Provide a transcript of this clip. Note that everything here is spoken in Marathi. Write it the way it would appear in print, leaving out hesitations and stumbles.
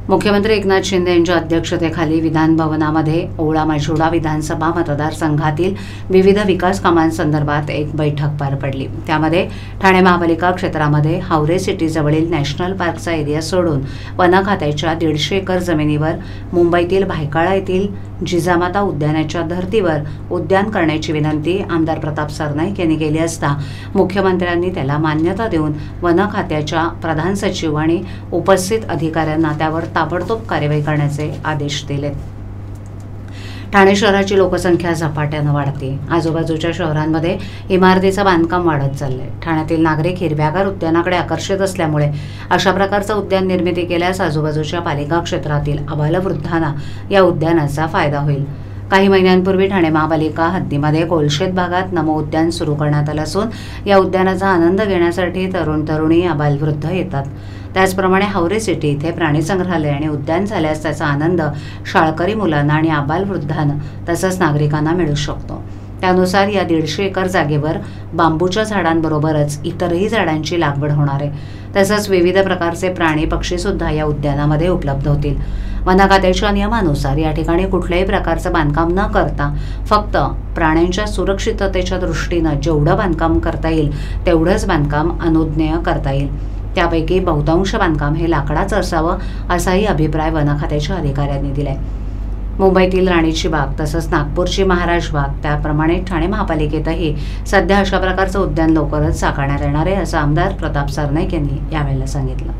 मुख्यमंत्री एकनाथ शिंदे यांच्या अध्यक्षतेखाली विधान भवनामध्ये ओवळा माजिवडा विधानसभा मतदारसंघातील विविध विकास कामांसंदर्भात एक बैठक पार पडली। त्यामध्ये ठाणे महापालिका क्षेत्रामध्ये हावरे सिटीजवळील नॅशनल पार्कचा एरिया सोडून वन खात्याच्या 150 एकर जमिनीवर मुंबईतील भायखळा येथील जिजामाता उद्यानाच्या धर्तीवर उद्यान करण्याची विनंती आमदार प्रताप सरनाईक यांनी केली असता मुख्यमंत्र्यांनी त्याला मान्यता देऊन वन खात्याच्या प्रधान सचिव आणि उपस्थित अधिकाऱ्यांना त्यावर ताबडतोब कार्यवाही करण्याचे आदेश दिलेत। ठाणे शहराची लोकसंख्या झपाट्याने वाढते। आजूबाजूच्या शहरांमध्ये इमारतीचं बांधकाम वाढत चाललंय। ठाण्यातील नागरिक हिरव्यागार उद्यानाकडे आकर्षित असल्यामुळे अशा प्रकारचं उद्यान निर्मिती केल्यास आजूबाजूच्या पालिका क्षेत्रातील आबालवृद्धांना या उद्यानाचा फायदा होईल। काही महिन्यांपूर्वी ठाणे महापालिका हद्दीमध्ये कोलशेत भागात नमो उद्यान सुरू करण्यात आलं असून या उद्यानाचा आनंद घेण्यासाठी तरुण तरुणी आबालवृद्ध येतात। त्याचप्रमाणे हावरे सिटी इथे प्राणी संग्रहालय आणि उद्यान झाल्यास त्याचा आनंद शाळकरी मुलांना आणि आबालवृद्धांना तसंच नागरिकांना मिळू शकतो। त्यानुसार या 150 एकर जागेवर बांबूच्या झाडांबरोबरच इतरही झाडांची लागवड होणार आहे। तसंच विविध प्रकारचे प्राणी पक्षी सुद्धा या उद्यानामध्ये उपलब्ध होतील। वन खात्याच्या नियमानुसार या ठिकाणी कुठल्याही प्रकारचं बांधकाम न करता फक्त प्राण्यांच्या सुरक्षिततेच्या दृष्टीनं जेवढं बांधकाम करता येईल तेवढंच बांधकाम अनुज्ञेय करता येईल। त्यापैकी बहुतांश बांधकाम हे लाकडाचं असावं असाही अभिप्राय वन खात्याच्या अधिकाऱ्यांनी दिलाय। मुंबईतील राणीची बाग तसंच नागपूरची महाराज बाग त्याप्रमाणे ठाणे महापालिकेतही सध्या अशा प्रकारचं उद्यान लवकरच साकारण्यात येणार आहे असं आमदार प्रताप सरनाईक यांनी यावेळेला सांगितलं।